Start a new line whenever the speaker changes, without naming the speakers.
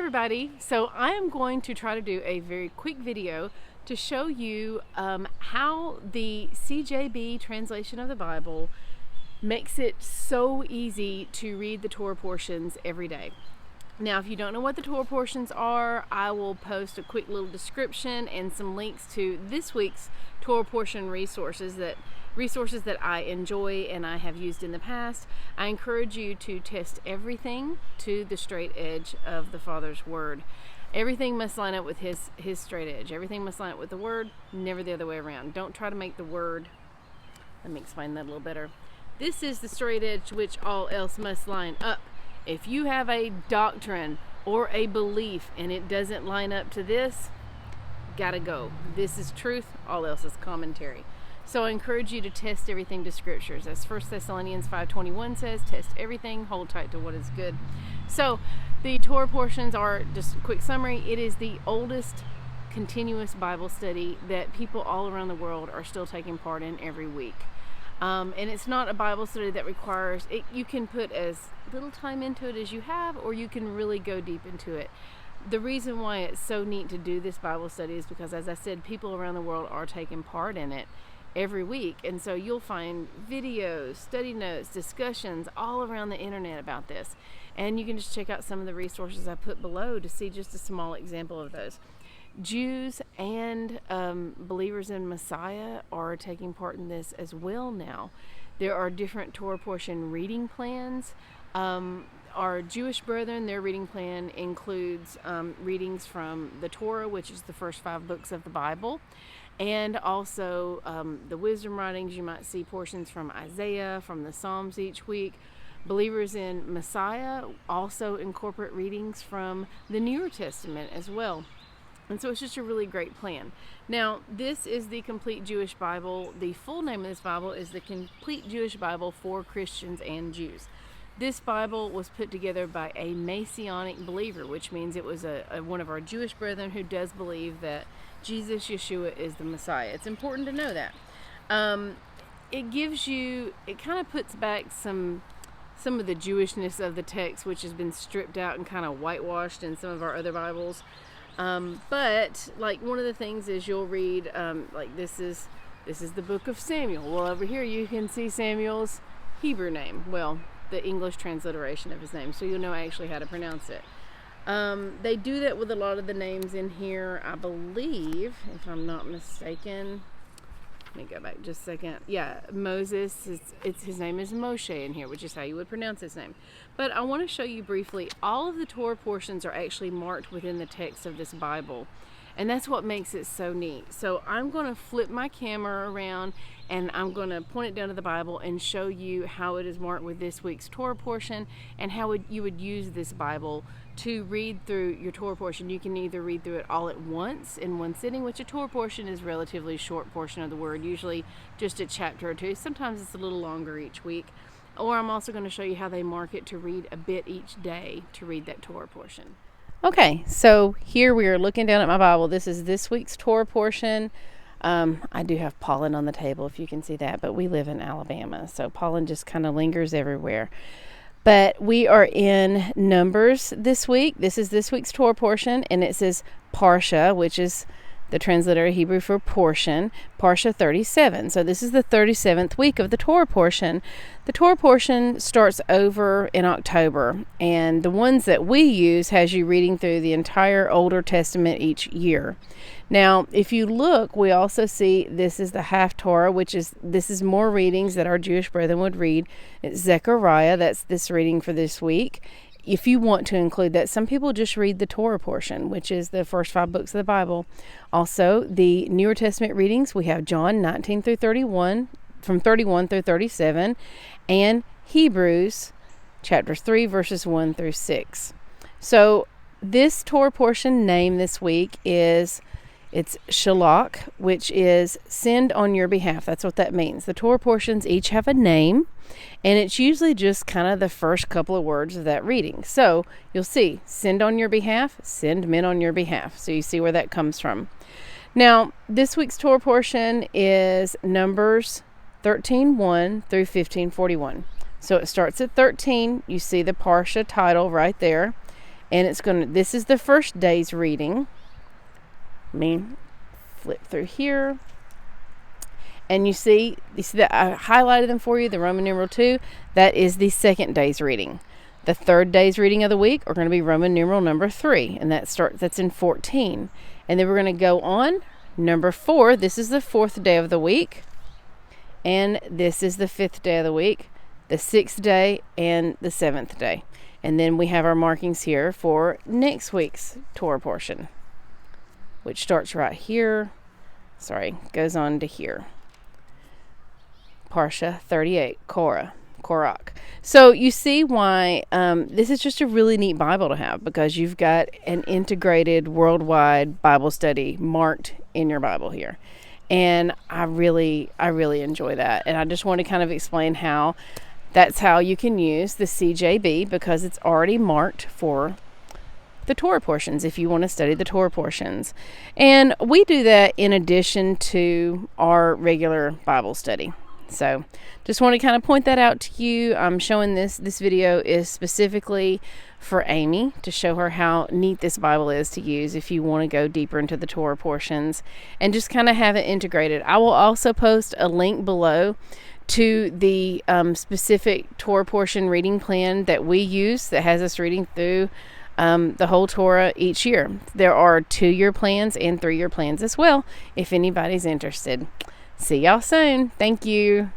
everybody. So I am going to try to do a very quick video to show you how the CJB translation of the Bible makes it so easy to read the Torah portions every day. Now, if you don't know what the Torah portions are, I will post a quick little description and some links to this week's Torah portion resources that I enjoy and I have used in the past. I encourage you to test everything to the straight edge of the Father's Word. Everything must line up with his straight edge. Everything must line up with the Word, never the other way around. Don't try to make the Word. Let me explain that a little better. This is the straight edge which all else must line up. If you have a doctrine or a belief and it doesn't line up to this, gotta go. This is truth, all else is commentary. So I encourage you to test everything to scriptures. As 1 Thessalonians 5:21 says, test everything, hold tight to what is good. So the Torah portions are, just a quick summary, it is the oldest continuous Bible study that people all around the world are still taking part in every week. And it's not a Bible study that requires it. You can put as little time into it as you have, or you can really go deep into it. The reason why it's so neat to do this Bible study is because, as I said, people around the world are taking part in it every week, and so you'll find videos, study notes, discussions all around the internet about this, and you can just check out some of the resources I put below to see just a small example of those. Jews and believers in Messiah are taking part in this as well now. There are different Torah portion reading plans. Our Jewish brethren, their reading plan includes readings from the Torah, which is the first 5 books of the Bible, and also the wisdom writings. You might see portions from Isaiah, from the Psalms each week. Believers in Messiah also incorporate readings from the Newer Testament as well. And so it's just a really great plan. Now, this is the Complete Jewish Bible. The full name of this Bible is the Complete Jewish Bible for Christians and Jews. This Bible was put together by a Messianic believer, which means it was one of our Jewish brethren who does believe that Jesus, Yeshua, is the Messiah. It's important to know that. It kind of puts back some of the Jewishness of the text, which has been stripped out and kind of whitewashed in some of our other Bibles. But like one of the things is you'll read, like this is the book of Samuel. Well, over here you can see Samuel's Hebrew name. Well, the English transliteration of his name, so you'll know actually how to pronounce it. They do that with a lot of the names in here, I believe, if I'm not mistaken. Let me go back just a second. Yeah, Moses, his name is Moshe in here, which is how you would pronounce his name. But I want to show you briefly, all of the Torah portions are actually marked within the text of this Bible. And that's what makes it so neat. So I'm going to flip my camera around and I'm going to point it down to the Bible and show you how it is marked with this week's Torah portion and how you would use this Bible to read through your Torah portion. You can either read through it all at once in one sitting, which a Torah portion is a relatively short portion of the Word, usually just a chapter or two. Sometimes it's a little longer each week. Or I'm also going to show you how they mark it to read a bit each day to read that Torah portion. Okay, so here we are looking down at my Bible. This is this week's Torah portion. I do have pollen on the table, if you can see that, but we live in Alabama, so pollen just kind of lingers everywhere. But we are in Numbers this week. This is this week's Torah portion, and it says Parsha, which is the transliterated Hebrew for portion, Parsha 37. So this is the 37th week of the Torah portion. The Torah portion starts over in October, and the ones that we use has you reading through the entire Older Testament each year. Now, if you look, we also see this is the half Torah, this is more readings that our Jewish brethren would read. It's Zechariah, that's this reading for this week. If you want to include that, some people just read the Torah portion, which is the first 5 books of the Bible. Also, the Newer Testament readings, we have John 19 through 31, from 31 through 37, and Hebrews chapter 3, verses 1 through 6. So this Torah portion name this week it's Shalach, which is send on your behalf. That's what that means. The Torah portions each have a name, and it's usually just kind of the first couple of words of that reading. So you'll see, send on your behalf, send men on your behalf. So you see where that comes from. Now, this week's Torah portion is Numbers 13:1 through 15:41. So it starts at 13. You see the Parsha title right there. And this is the first day's reading. Let me flip through here. And you see that I highlighted them for you, the Roman numeral 2. That is the second day's reading. The third day's reading of the week are going to be Roman numeral number 3. And that's in 14. And then we're going to go on. Number 4, this is the 4th day of the week. And this is the 5th day of the week, the 6th day, and the 7th day. And then we have our markings here for next week's Torah portion, which starts right here. Goes on to here. Parsha 38, Korach. So you see why this is just a really neat Bible to have, because you've got an integrated worldwide Bible study marked in your Bible here. And I really enjoy that. And I just want to kind of explain how that's how you can use the CJB, because it's already marked for the Torah portions if you want to study the Torah portions. And we do that in addition to our regular Bible study. So just want to kind of point that out to you. I'm showing this video is specifically for Amy, to show her how neat this Bible is to use if you want to go deeper into the Torah portions and just kind of have it integrated. I will also post a link below to the specific Torah portion reading plan that we use that has us reading through the whole Torah each year. There are 2-year plans and 3-year plans as well, if anybody's interested. See y'all soon. Thank you.